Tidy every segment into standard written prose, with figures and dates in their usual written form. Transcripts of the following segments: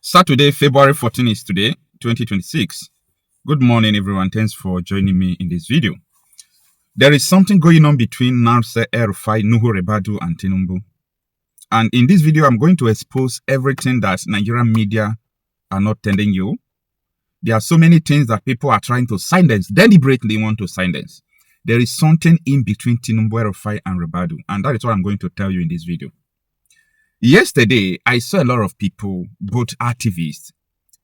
Saturday, February 14 is today, 2026. Good morning, everyone. Thanks for joining me in this video. There is something going on between Marcel, El-rufai, Ribadu, and Tinubu. And in this video, I'm going to expose everything that Nigerian media are not telling you. There are so many things that people are trying to silence, deliberately want to silence. There is something in between Tinubu, El-rufai, and Ribadu. And that is what I'm going to tell you in this video. Yesterday, I saw a lot of people, both activists,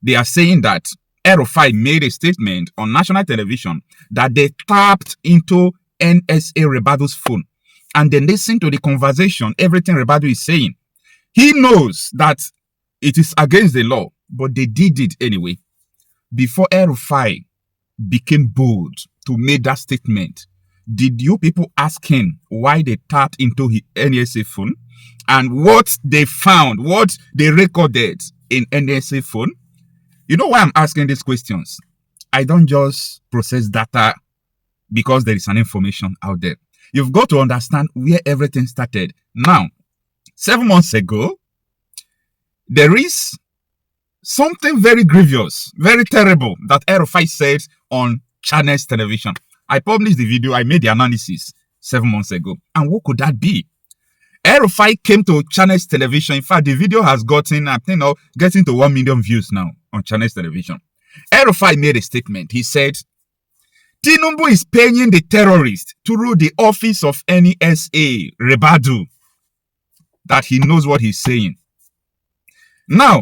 they are saying that El-rufai made a statement on national television that they tapped into NSA Ribadu's phone and then listened to the conversation, everything Ribadu is saying. He knows that it is against the law, but they did it anyway. Before El-rufai became bold to make that statement, did you people ask him why they tapped into his NSA phone and what they found, what they recorded in NSA phone? You know why I'm asking these questions? I don't just process data because there is an information out there. You've got to understand where everything started. Now, 7 months ago, there is something very grievous, very terrible that El-rufai said on Channels Television. I published the video, I made the analysis 7 months ago. And what could that be? El-rufai came to Channels Television. In fact, the video has gotten, getting to 1 million views now on Channels Television. El-rufai made a statement. He said, Tinubu is paying the terrorists through the office of NSA, Ribadu, that he knows what he's saying. Now,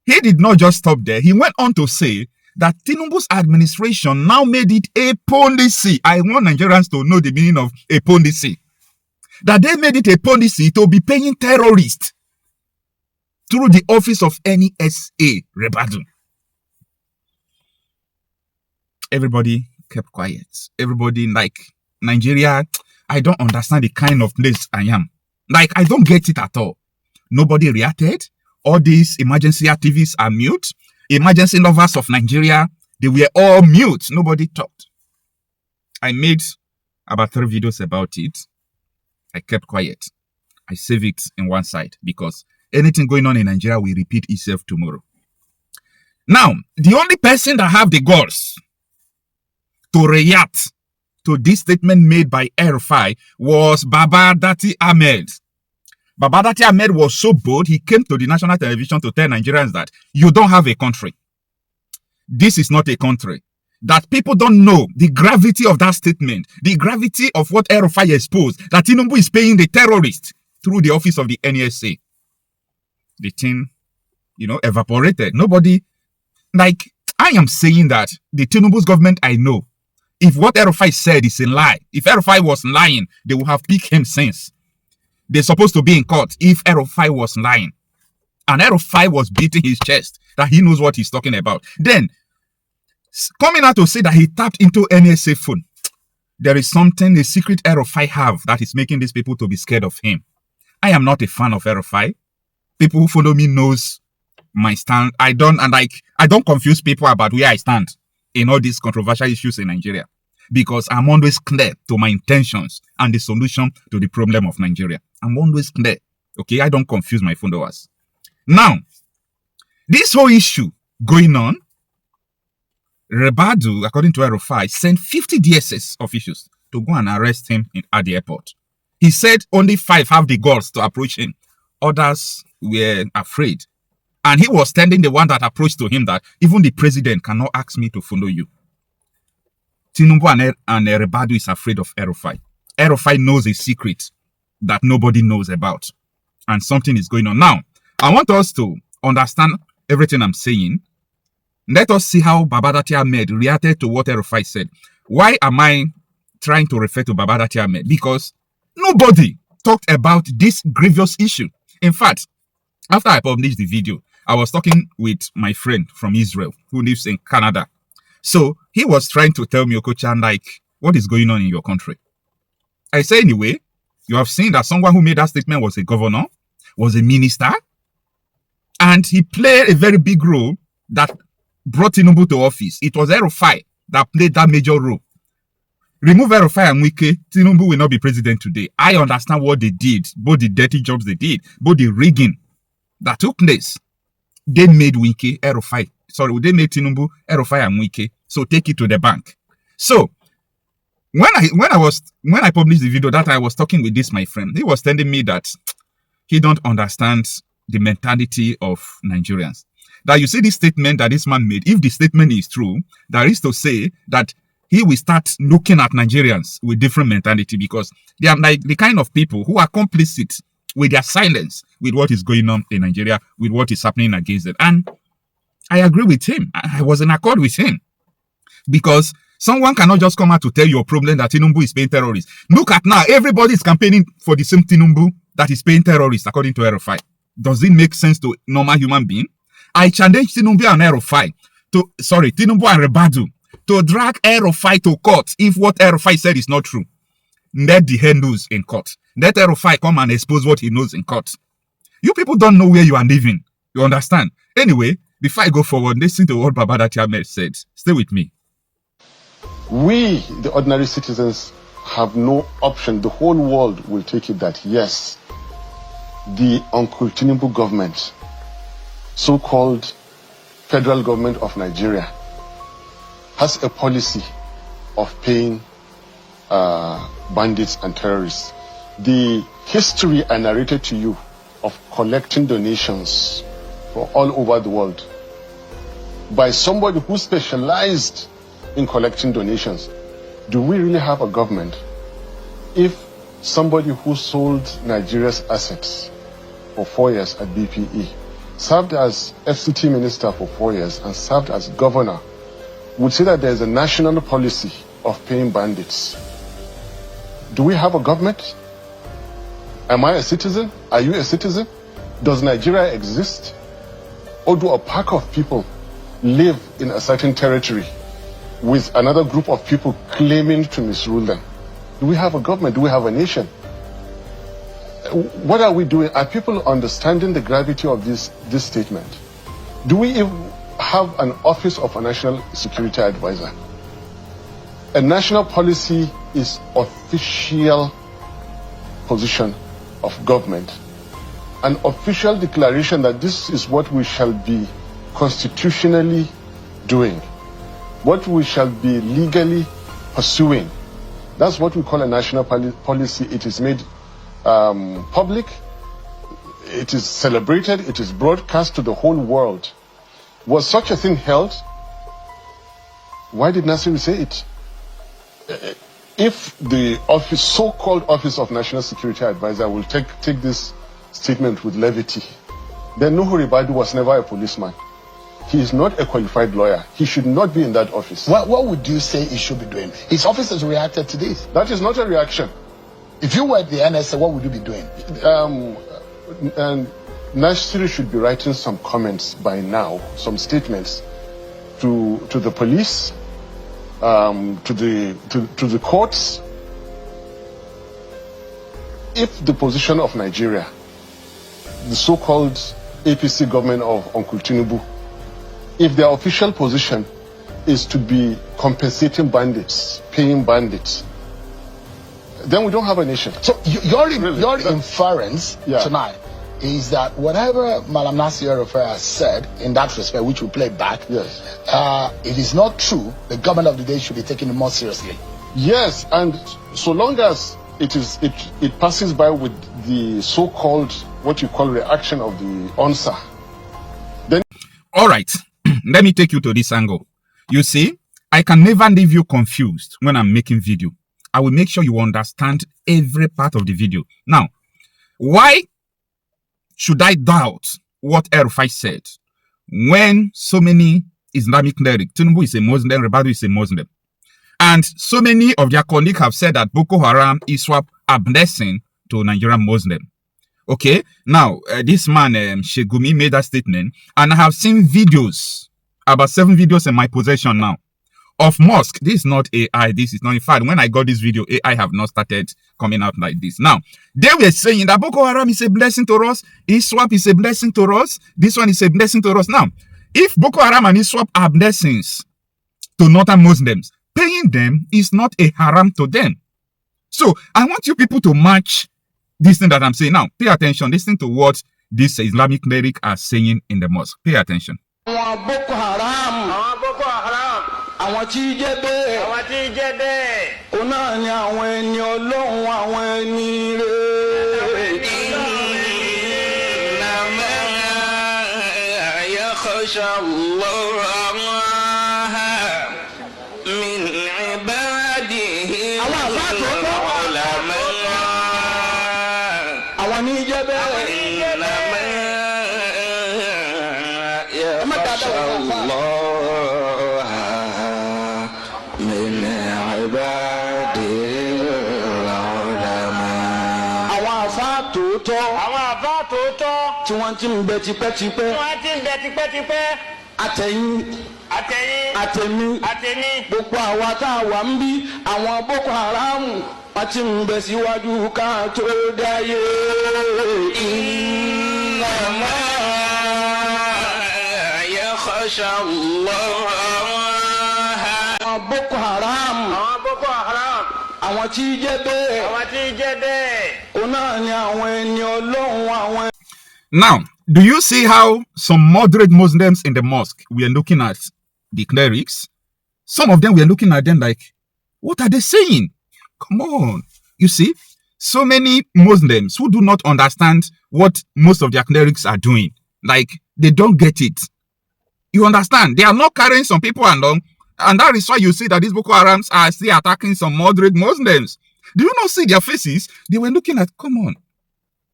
he did not just stop there. He went on to say that Tinubu's administration now made it a policy. I want Nigerians to know the meaning of a policy. That they made it a policy to be paying terrorists through the office of NSA, Ribadu. Everybody kept quiet. Everybody, like, Nigeria, I don't understand the kind of place I am. Like, I don't get it at all. Nobody reacted. All these emergency activists are mute. Emergency lovers of Nigeria, they were all mute. Nobody talked. I made about 3 videos about it. I kept quiet. I save it in one side because anything going on in Nigeria will repeat itself tomorrow. Now, the only person that have the guts to react to this statement made by El-rufai was Baba Dati Ahmed. Baba Dati Ahmed was so bold, he came to the national television to tell Nigerians that you don't have a country. This is not a country. That people don't know the gravity of that statement, the gravity of what El-rufai exposed, that Tinubu is paying the terrorists through the office of the NSA. The thing, evaporated. Nobody, like, I am saying that the Tinubu's government, I know, if what El-rufai said is a lie, if El-rufai was lying, they would have picked him since. They're supposed to be in court if El-rufai was lying. And El-rufai was beating his chest that he knows what he's talking about. Then, coming out to say that he tapped into NSA phone, there is something, a secret El-rufai have that is making these people to be scared of him. I am not a fan of El-rufai. People who follow me knows my stand. I don't confuse people about where I stand in all these controversial issues in Nigeria, because I'm always clear to my intentions and the solution to the problem of Nigeria. I'm always clear. Okay, I don't confuse my followers. Now, this whole issue going on, Ribadu, according to El-rufai, sent 50 DSS officials to go and arrest him at the airport. He said only 5 have the guts to approach him. Others were afraid. And he was telling the one that approached to him that even the president cannot ask me to follow you. Tinubu and Ribadu is afraid of El-rufai. El-rufai knows a secret that nobody knows about. And something is going on. Now, I want us to understand everything I'm saying. Let us see how Baba Dati Ahmed reacted to what El-rufai said. Why am I trying to refer to Baba Dati Ahmed? Because nobody talked about this grievous issue. In fact, after I published the video, I was talking with my friend from Israel who lives in Canada. So he was trying to tell me, Okocha, like, what is going on in your country? I say, anyway, you have seen that someone who made that statement was a governor, was a minister, and he played a very big role that brought Tinubu to office. It was El-rufai that played that major role. Remove El-rufai and Wike, Tinubu will not be president today. I understand what they did, both the dirty jobs they did, both the rigging that took place. they made Wike El-rufai. Sorry, they made Tinubu El-rufai and Wike. So take it to the bank. So when I published the video that I was talking with this my friend, he was telling me that he don't understand the mentality of Nigerians. That you see this statement that this man made, if the statement is true, that is to say that he will start looking at Nigerians with different mentality, because they are like the kind of people who are complicit with their silence with what is going on in Nigeria, with what is happening against it. And I agree with him. I was in accord with him, because someone cannot just come out to tell your problem that Tinubu is paying terrorists. Look at now, everybody is campaigning for the same Tinubu that is paying terrorists, according to El-rufai. Does it make sense to normal human being? I challenge Tinubu and El-rufai Tinubu and Ribadu to drag El-rufai to court if what El-rufai said is not true. Let the head knows in court. Let El-rufai come and expose what he knows in court. You people don't know where you are living. You understand? Anyway, before I go forward, listen to what Baba Datiame said. Stay with me. We, the ordinary citizens, have no option. The whole world will take it that, yes, the Uncle Tinubu government, so-called federal government of Nigeria, has a policy of paying bandits and terrorists. The history I narrated to you of collecting donations from all over the world by somebody who specialized in collecting donations. Do we really have a government if somebody who sold Nigeria's assets for 4 years at BPE, served as FCT minister for 4 years, and served as governor, would say that there's a national policy of paying bandits? Do we have a government? Am I a citizen? Are you a citizen? Does Nigeria exist? Or do a pack of people live in a certain territory with another group of people claiming to misrule them? Do we have a government? Do we have a nation? What are we doing? Are people understanding the gravity of this statement? Do we even have an office of a national security advisor? A national policy is official position of government, an official declaration that this is what we shall be constitutionally doing, what we shall be legally pursuing. That's what we call a national policy. It is made public, it is celebrated, it is broadcast to the whole world. Was such a thing held? Why did Nasir say it? If the office, so-called Office of National Security Advisor, will take this statement with levity, then Nuhu Ribadu was never a policeman. He is not a qualified lawyer. He should not be in that office. What would you say he should be doing? His office has reacted to this. That is not a reaction. If you were at the NSA, what would you be doing? And Nasir should be writing some comments by now, some statements to the police, to the courts. If the position of Nigeria, the so-called APC government of Uncle Tinubu, if their official position is to be compensating bandits, paying bandits, then we don't have a nation. So your inference tonight is that whatever Malam Nasir El-rufai has said in that respect, which we play back, yes, it is not true. The government of the day should be taken more seriously. Yes, and so long as it passes by with the so-called, what you call, reaction of the answer, then... All right, let me take you to this angle. You see, I can never leave you confused when I'm making video. I will make sure you understand every part of the video. Now, why should I doubt what El-rufai said when so many Islamic clerics, Tinubu is a Muslim, Ribadu is a Muslim, and so many of their colleagues have said that Boko Haram, ISWAP are blessing to Nigerian Muslim? Okay, now this man Shegumi made that statement, and I have seen videos, about 7 videos in my possession now, of mosque. This is not AI. This is not, in fact, when I got this video, AI have not started coming out like this. Now, they were saying that Boko Haram is a blessing to us, ISWAP is a blessing to us, this one is a blessing to us. Now, if Boko Haram and ISWAP are blessings to northern Muslims, paying them is not a haram to them. So, I want you people to match this thing that I'm saying. Now, pay attention, listen to what these Islamic clerics are saying in the mosque. Pay attention. Boko Haram. Àwọn tí jẹ́ bẹ́ẹ̀. Ọ̀nà ni àwọn ẹni Ọlọ́run, àwọn ẹni rere. Innama yakhsha Allaha min ibadihi al-ulama. Àwọn ní jẹ́ bẹ́ẹ̀. Innama yakhsha Allaha. Àwọn àfáà tòótọ́ tí wọ́n ti ń bẹ tipẹ́tipẹ́. Àtẹ̀mí gbogbo àwa tá a wà ń bí àwọn Boko Haram wọ́n ti ń bẹ síwájú ká tó dáyé. Innama yakhsha Allaha. Àwọn Boko Haram. Àwọn tí jẹ́ bẹ́ẹ̀. Ọ̀nà ni àwọn ẹni Ọlọ́run, àwọn. Now, do you see how some moderate Muslims in the mosque were looking at the clerics? Some of them were looking at them like, what are they saying? Come on. You see, so many Muslims who do not understand what most of their clerics are doing. Like, they don't get it. You understand? They are not carrying some people along. And that is why you see that these Boko Harams are still attacking some moderate Muslims. Do you not see their faces? They were looking at, come on.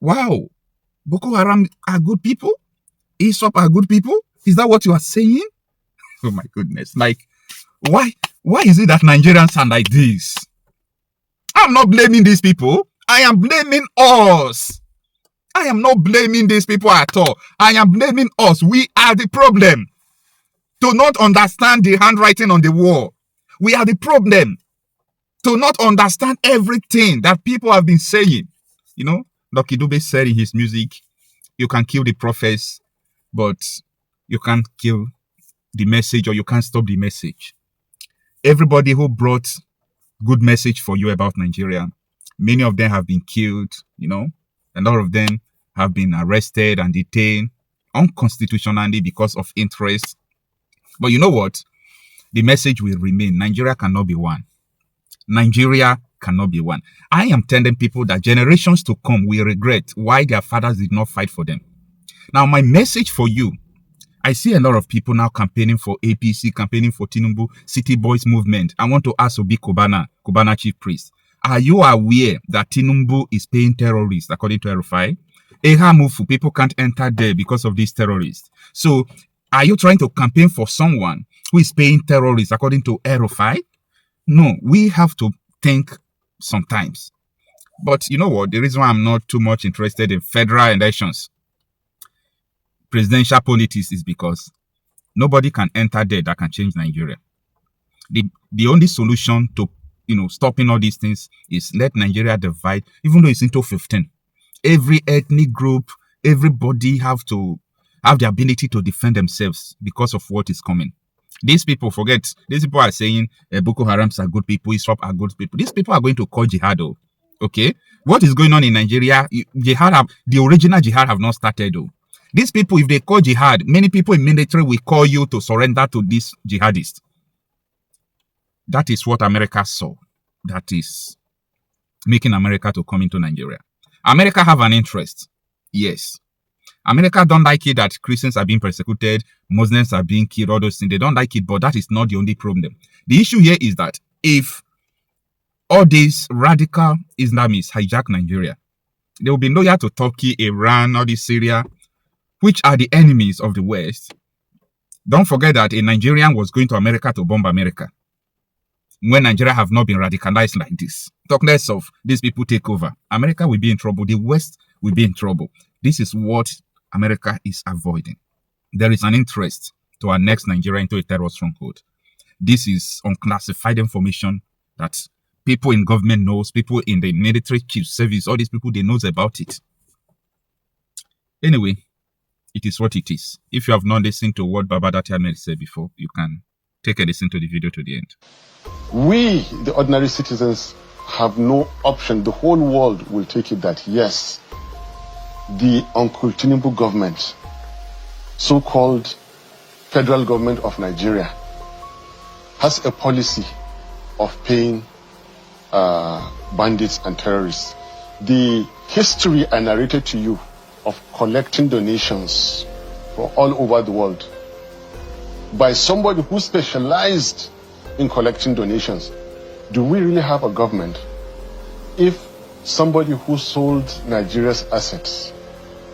Wow. Boko Haram are good people? ISWAP are good people? Is that what you are saying? Oh my goodness. Like, why is it that Nigerians are like this? I'm not blaming these people. I am blaming us. I am not blaming these people at all. I am blaming us. We are the problem. To not understand the handwriting on the wall. We are the problem. To not understand everything that people have been saying. You know, Lucky Dube said in his music, you can kill the prophets, but you can't kill the message, or you can't stop the message. Everybody who brought good message for you about Nigeria, many of them have been killed, you know, a lot of them have been arrested and detained unconstitutionally because of interest. But you know what? The message will remain. Nigeria cannot be one. Nigeria cannot be one. I am telling people that generations to come will regret why their fathers did not fight for them. Now, my message for you, I see a lot of people now campaigning for APC, campaigning for Tinubu, City Boys movement. I want to ask Obi Kubana chief priest, are you aware that Tinubu is paying terrorists according to El-rufai? Ehamufu, people can't enter there because of these terrorists. So, are you trying to campaign for someone who is paying terrorists according to El-rufai? No, we have to think sometimes. But you know what? The reason why I'm not too much interested in federal elections, presidential politics, is because nobody can enter there that can change Nigeria. The only solution to, you know, stopping all these things is let Nigeria divide, even though it's into 15. Every ethnic group, everybody have to have the ability to defend themselves because of what is coming. These people, forget, these people are saying Boko Harams are good people, ISWAP are good people. These people are going to call jihad. Okay? What is going on in Nigeria? The original jihad have not started though. These people, if they call jihad, many people in military will call you to surrender to these jihadists. That is what America saw. That is making America to come into Nigeria. America have an interest. Yes. America don't like it that Christians are being persecuted, Muslims are being killed, all those things. They don't like it, but that is not the only problem. The issue here is that if all these radical Islamists hijack Nigeria, they will be loyal to Turkey, Iran, all this Syria, which are the enemies of the West. Don't forget that a Nigerian was going to America to bomb America when Nigeria have not been radicalized like this. Talk less of these people take over. America will be in trouble. The West will be in trouble. This is what America is avoiding. There is an interest to annex Nigeria into a terror stronghold. This is unclassified information that people in government knows, people in the military chief service, all these people, they knows about it. Anyway, it is what it is. If you have not listened to what Baba Dati Ahmed said before, you can take a listen to the video to the end. We, the ordinary citizens, have no option. The whole world will take it that, yes, the Uncle Tinubu government, so-called federal government of Nigeria, has a policy of paying bandits and terrorists. The history I narrated to you of collecting donations from all over the world by somebody who specialized in collecting donations. Do we really have a government if somebody who sold Nigeria's assets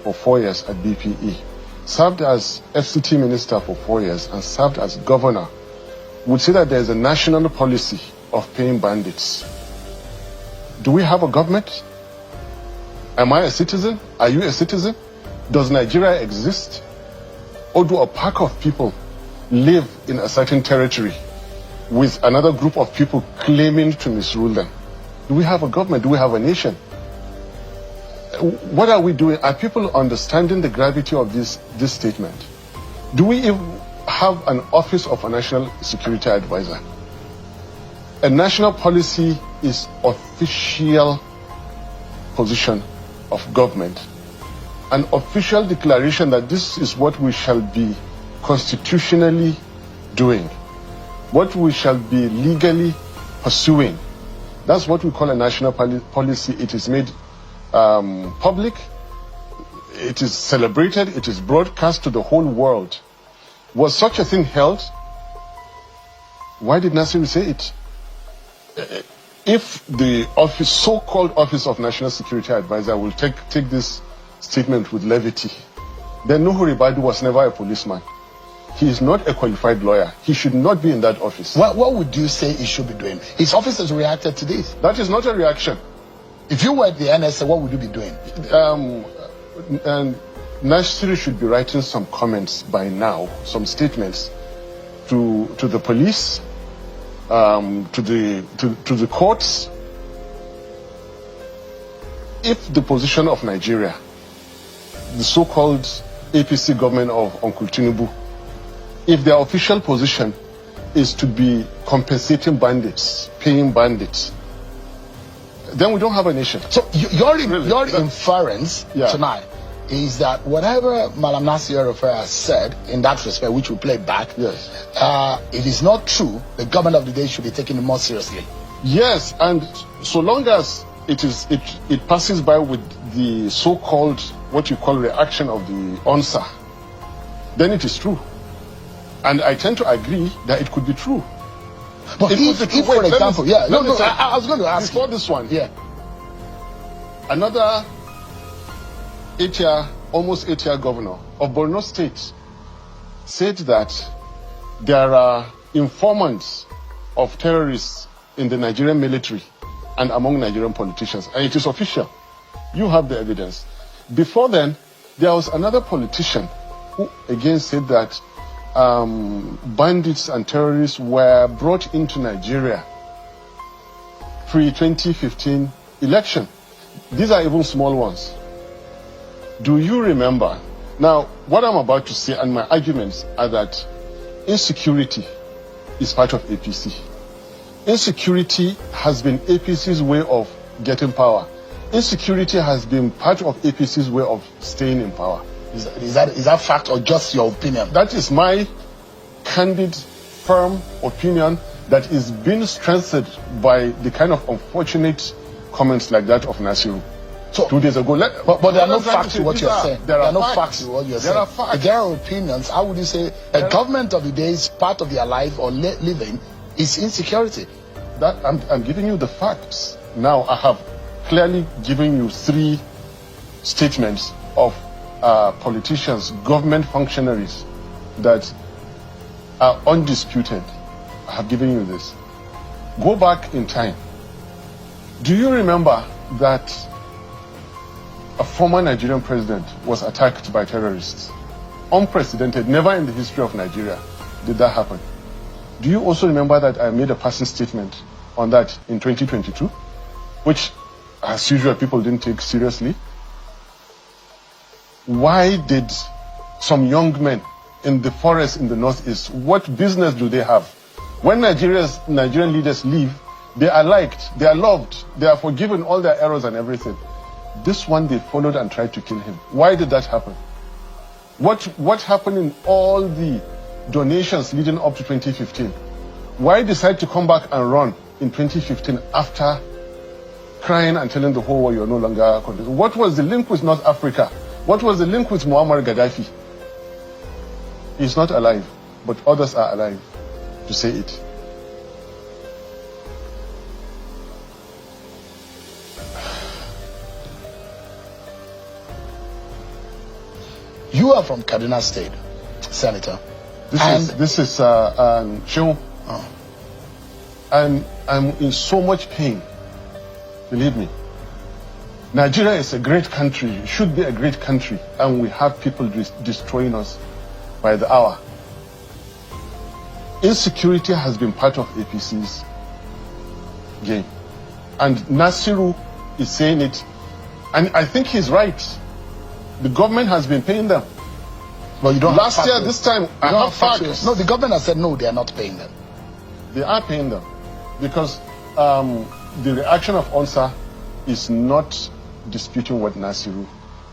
for 4 years at BPE, served as FCT minister for 4 years and served as governor, would say that there is a national policy of paying bandits? Do we have a government? Am I a citizen? Are you a citizen? Does Nigeria exist? Or do a pack of people live in a certain territory with another group of people claiming to misrule them? Do we have a government? Do we have a nation? What are we doing? Are people understanding the gravity of this statement? Do we even have an office of a national security advisor? A national policy is official position of government, an official declaration that this is what we shall be constitutionally doing, what we shall be legally pursuing. That's what we call a national policy. It is made public, it is celebrated, it is broadcast to the whole world. Was such a thing held? Why did Nasir say it? If the office, so-called Office of National Security Advisor, will take this statement with levity, then Nuhu Ribadu was never a policeman. He is not a qualified lawyer. He should not be in that office. What would you say he should be doing? His office has reacted to this. That is not a reaction. If you were at the NSA, what would you be doing? Nasir should be writing some comments by now, some statements to the police, to the courts. If the position of Nigeria, the so-called APC government of Uncle Tinubu, if their official position is to be compensating bandits, paying bandits, then we don't have a nation. So your inference tonight is that whatever Malam Nasir El-rufai has said in that respect, which we play back, yes, it is not true. The government of the day should be taken more seriously. Yes, and so long as it passes by with the so-called, what you call, reaction of the answer, then it is true. And I tend to agree that it could be true. But if for example, I was going to ask before this one, another almost 8-year governor of Borno State said that there are informants of terrorists in the Nigerian military and among Nigerian politicians, and it is official. You have the evidence. Before then, there was another politician who again said that bandits and terrorists were brought into Nigeria pre-2015 election. These are even small ones. Do you remember? Now, what I'm about to say and my arguments are that insecurity is part of APC. Insecurity has been APC's way of getting power. Insecurity has been part of APC's way of staying in power. Is that fact or just your opinion? That is my candid, firm opinion that is being strengthened by the kind of unfortunate comments like that of Nasiru. So, 2 days ago. But there are no facts to what you're saying. There are no facts to what you're saying. There are facts. If there are opinions, how would you say a government of the days, part of their life or living is insecurity? That I'm giving you the facts. Now I have clearly given you 3 statements of politicians, government functionaries that are undisputed. I have given you this. Go back in time. Do you remember that a former Nigerian president was attacked by terrorists? Unprecedented, never in the history of Nigeria did that happen. Do you also remember that I made a passing statement on that in 2022, which, as usual, people didn't take seriously? Why did some young men in the forest in the northeast, what business do they have? When Nigerian leaders leave, they are liked, they are loved, they are forgiven all their errors and everything. This one, they followed and tried to kill him. Why did that happen? What happened in all the donations leading up to 2015? Why decide to come back and run in 2015 after crying and telling the whole world you're no longer contesting? What was the link with North Africa? What was the link with Muammar Gaddafi? He's not alive, but others are alive to say it. You are from Kaduna State, Senator. This is Shehu. Oh. And I'm in so much pain. Believe me. Nigeria is a great country, should be a great country, and we have people destroying us by the hour. Insecurity has been part of APC's game. And Nasiru is saying it, and I think he's right. The government has been paying them. Well, you don't Last have year, factors. this time, I have facts. No, the government has said no, they are not paying them. They are paying them because the reaction of ONSA is not disputing what Nasiru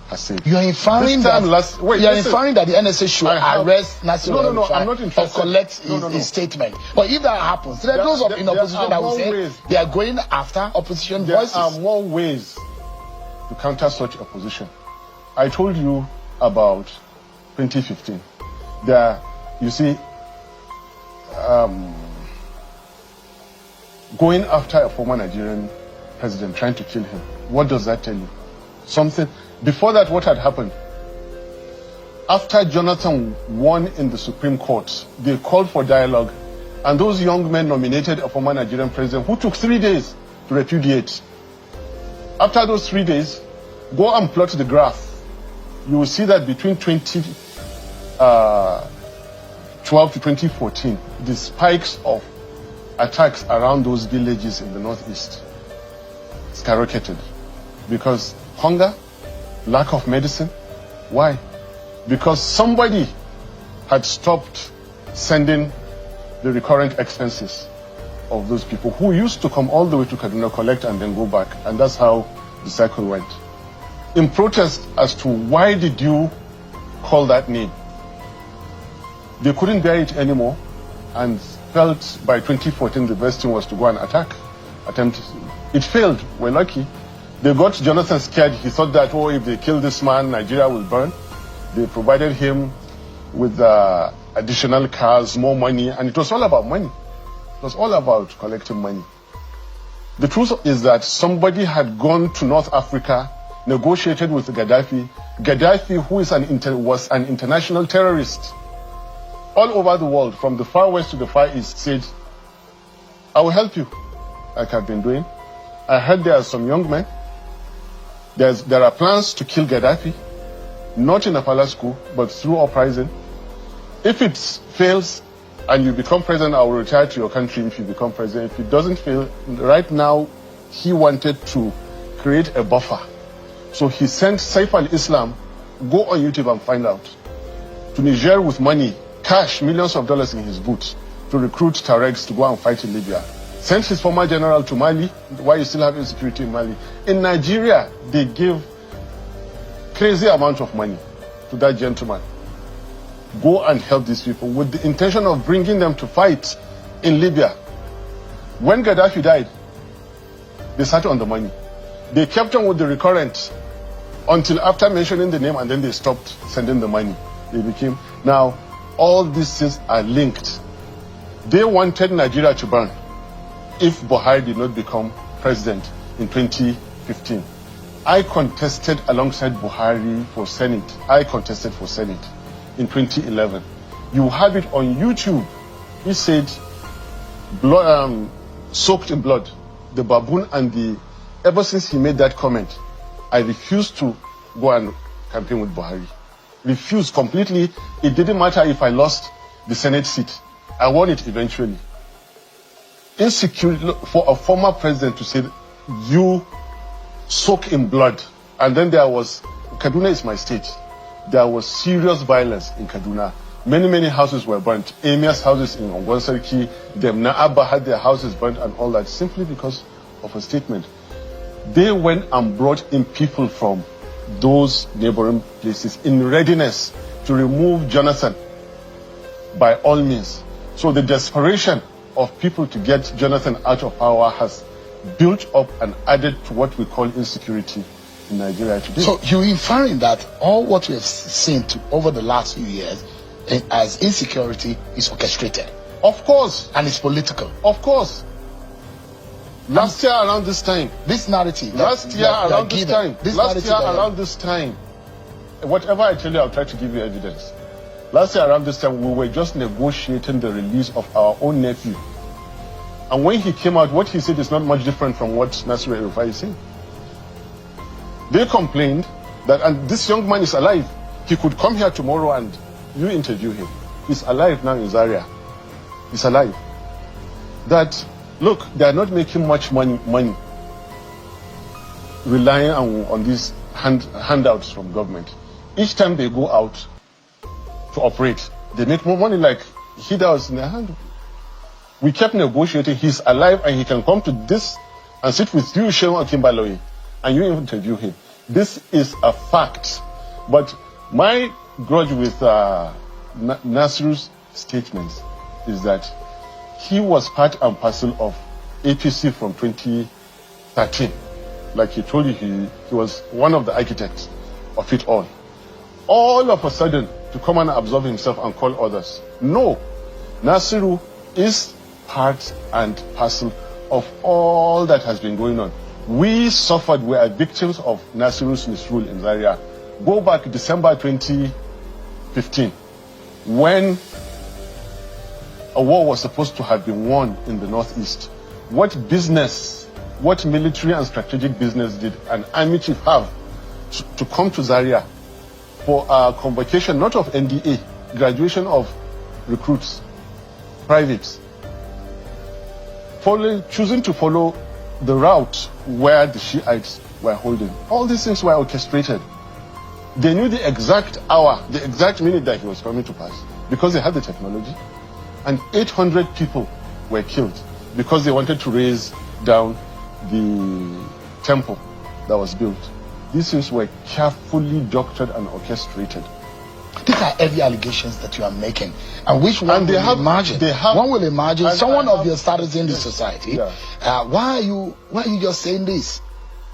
has said. You are inferring that the NSA should arrest Nasiru. No, I'm not interested. Or collect his statement. But if that happens, there are those in opposition that will say they are going after opposition voices. There are more ways to counter such opposition. I told you about 2015. You see, going after a former Nigerian president, trying to kill him. What does that tell you? Something. Before that, what had happened? After Jonathan won in the Supreme Court, they called for dialogue, and those young men nominated a former Nigerian president who took 3 days to repudiate. After those 3 days, go and plot the graph. You will see that between 2012 to 2014, the spikes of attacks around those villages in the northeast skyrocketed because hunger, lack of medicine. Why? Because somebody had stopped sending the recurrent expenses of those people who used to come all the way to Kaduna, collect and then go back, and that's how the cycle went. In protest as to why did you call that name, they couldn't bear it anymore and felt by 2014 the best thing was to go and attempt. It failed. We're lucky. They got Jonathan scared. He thought that, oh, if they kill this man, Nigeria will burn. They provided him with additional cars, more money, and it was all about money. It was all about collecting money. The truth is that somebody had gone to North Africa, negotiated with Gaddafi. Gaddafi, who is was an international terrorist, all over the world, from the far west to the far east, said, I will help you, like I've been doing. I heard there are some young men. There are plans to kill Gaddafi, not in a palace coup, but through uprising. If it fails and you become president, I will retire to your country if you become president. If it doesn't fail, right now, he wanted to create a buffer. So he sent Saif al-Islam, go on YouTube and find out, to Niger with money, cash, millions of dollars in his boots, to recruit Tuaregs to go and fight in Libya. Sent his former general to Mali, why you still have insecurity in Mali. In Nigeria, they give crazy amount of money to that gentleman. Go and help these people with the intention of bringing them to fight in Libya. When Gaddafi died, they sat on the money. They kept on with the recurrent until after mentioning the name, and then they stopped sending the money. They became, now all these things are linked. They wanted Nigeria to burn if Buhari did not become president in 2015. I contested alongside Buhari for Senate. I contested for Senate in 2011. You have it on YouTube. He said, blood, soaked in blood, the baboon and ever since he made that comment, I refused to go and campaign with Buhari. Refused completely. It didn't matter if I lost the Senate seat. I won it eventually. Insecurity for a former president to say, you soak in blood. And then there was, Kaduna is my state. There was serious violence in Kaduna. Many houses were burnt. Emir's houses in Ongwansarki, Demna Abba had their houses burnt and all that, simply because of a statement. They went and brought in people from those neighboring places in readiness to remove Jonathan by all means. So the desperation of people to get Jonathan out of power has built up and added to what we call insecurity in Nigeria today. So you're inferring that all what we have seen over the last few years as insecurity is orchestrated? Of course. And it's political? Of course. Last year around this time. This narrative. Last year around this time. Whatever I tell you, I'll try to give you evidence. Last year around this time, we were just negotiating the release of our own nephew. And when he came out, what he said is not much different from what Nasir El-rufai is saying. They complained that, and this young man is alive. He could come here tomorrow and you interview him. He's alive now in Zaria. He's alive. That, look, they are not making much money relying on these handouts from government. Each time they go out to operate, they make more money like he does in their hand. We kept negotiating. He's alive and he can come to this and sit with you, Shehu Akimbaloyi, and you interview him. This is a fact. But my grudge with Nasru's statements is that he was part and parcel of APC from 2013. Like he told you, he was one of the architects of it all. All of a sudden, to come and absolve himself and call others. No, Nasiru is part and parcel of all that has been going on. We suffered, we are victims of Nasiru's misrule in Zaria. Go back to December 2015, when a war was supposed to have been won in the Northeast. What business, what military and strategic business did an army chief have to come to Zaria for a convocation, not of NDA, graduation of recruits, privates, choosing to follow the route where the Shiites were holding? All these things were orchestrated. They knew the exact hour, the exact minute that he was coming to pass, because they had the technology. And 800 people were killed because they wanted to raise down the temple that was built. These things were carefully doctored and orchestrated. These are heavy allegations that you are making, and which one will imagine? One will imagine someone of your status in the society. Yeah. Why are you just saying this?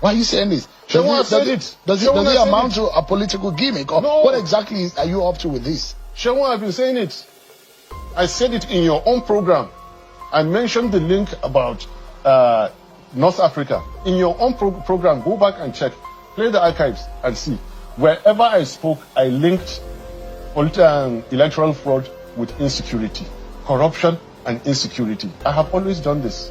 Why are you saying this? Does it amount to a political gimmick, or no? What exactly are you up to with this? Shehu, I've been saying it. I said it in your own program. I mentioned the link about North Africa. In your own program, go back and check. Play the archives and see. Wherever I spoke, I linked electoral fraud with insecurity, corruption and insecurity. I have always done this.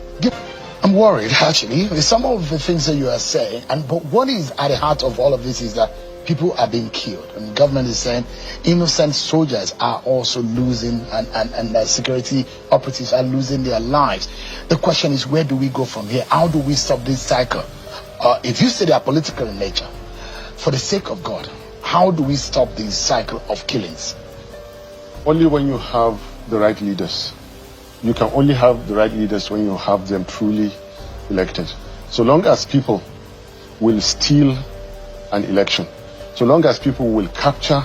I'm worried, actually, with some of the things that you are saying. But what is at the heart of all of this is that people are being killed. And the government is saying innocent soldiers are also losing, and security operatives are losing their lives. The question is, where do we go from here? How do we stop this cycle? If you say they are political in nature, for the sake of God, how do we stop this cycle of killings? Only when you have the right leaders. You can only have the right leaders when you have them truly elected. So long as people will steal an election, so long as people will capture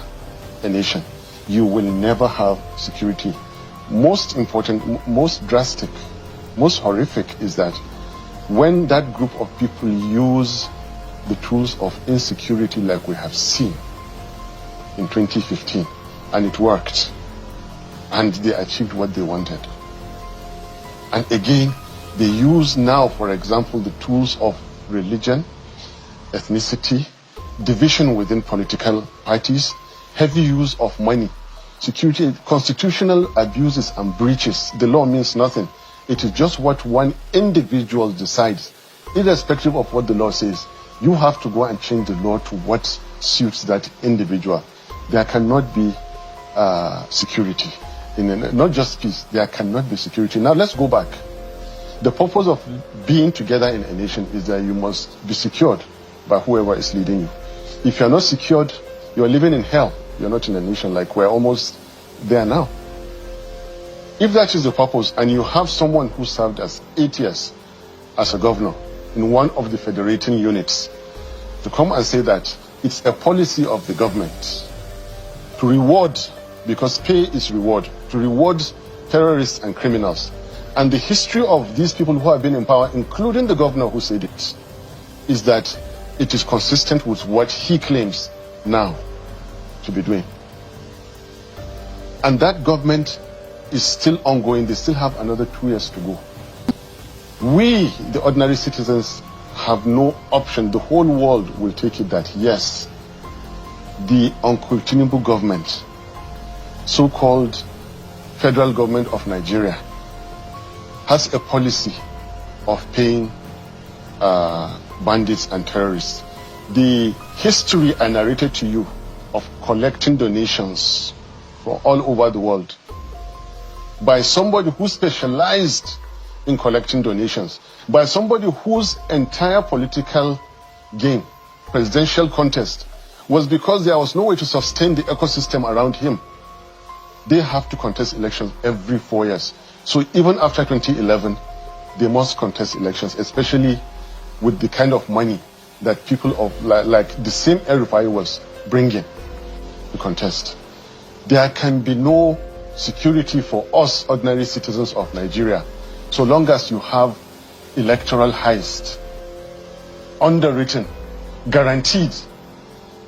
a nation, you will never have security. Most important, most drastic, most horrific is that when that group of people use the tools of insecurity like we have seen in 2015, and it worked, and they achieved what they wanted. And again, they use now, for example, the tools of religion, ethnicity, division within political parties, heavy use of money, security, constitutional abuses and breaches. The law means nothing. It is just what one individual decides, irrespective of what the law says. You have to go and change the law to what suits that individual. There cannot be security. Not just peace, there cannot be security. Now let's go back. The purpose of being together in a nation is that you must be secured by whoever is leading you. If you're not secured, you're living in hell. You're not in a nation. Like we're almost there now. If that is the purpose, and you have someone who served as 8 years as a governor in one of the federating units to come and say that it's a policy of the government to reward, because pay is reward, to reward terrorists and criminals. And the history of these people who have been in power, including the governor who said it, is that it is consistent with what he claims now to be doing. And that government is still ongoing. They still have another 2 years to go. We, the ordinary citizens, have no option. The whole world will take it that, yes, the Uncle Tinubu government, so-called federal government of Nigeria, has a policy of paying bandits and terrorists. The history I narrated to you of collecting donations from all over the world by somebody who specialized in collecting donations, by somebody whose entire political game, presidential contest, was because there was no way to sustain the ecosystem around him. They have to contest elections every 4 years. So even after 2011, they must contest elections, especially with the kind of money that people of like the same El-rufai was bringing to contest. There can be no security for us ordinary citizens of Nigeria so long as you have electoral heist, underwritten, guaranteed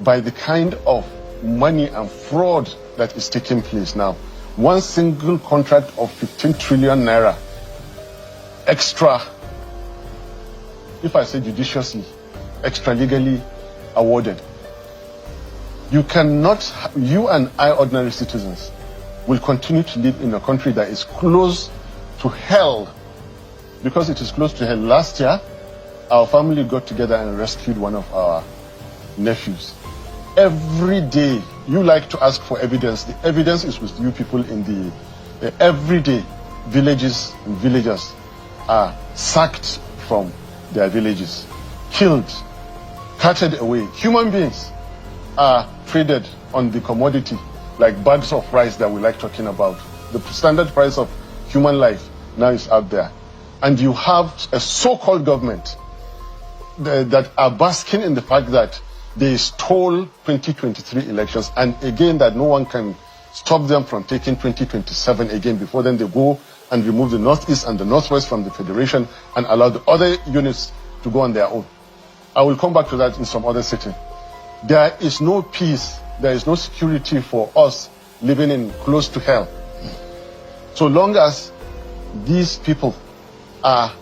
by the kind of money and fraud that is taking place now. One single contract of 15 trillion naira extra, if I say judiciously, extra legally awarded. You cannot, you and I ordinary citizens will continue to live in a country that is close to hell, because it is close to hell. Last year, our family got together and rescued one of our nephews. Every day, you like to ask for evidence. The evidence is with you people in the every day. Villages and villagers are sacked from their villages, killed, carted away. Human beings are traded on the commodity like bags of rice that we like talking about. The standard price of human life now is out there. And you have a so-called government that are basking in the fact that they stole 2023 elections, and again that no one can stop them from taking 2027 again. Before then they go and remove the Northeast and the Northwest from the Federation and allow the other units to go on their own. I will come back to that in some other setting. There is no peace, there is no security for us living in close to hell. So long as these people are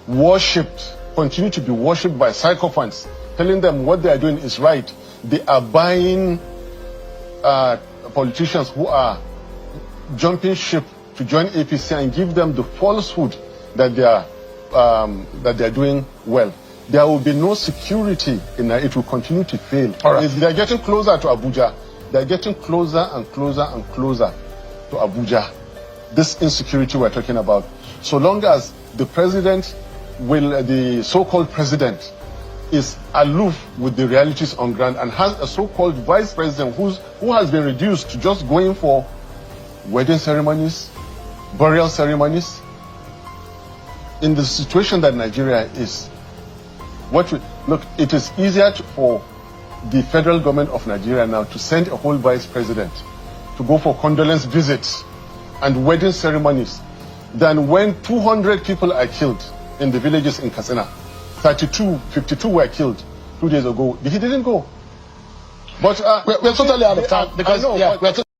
worshipped, continue to be worshipped by sycophants, telling them what they are doing is right. They are buying politicians who are jumping ship to join APC and give them the falsehood that they are doing well. There will be no security in it. It will continue to fail. Right. They are getting closer to Abuja. They are getting closer and closer and closer to Abuja. This insecurity we're talking about. So long as the president the so-called president is aloof with the realities on ground and has a so-called vice president who has been reduced to just going for wedding ceremonies, burial ceremonies. In the situation that Nigeria is, look, it is easier for the federal government of Nigeria now to send a whole vice president to go for condolence visits and wedding ceremonies than when 200 people are killed in the villages in Katsina. 52 were killed 2 days ago. He didn't go. But we're totally out of time because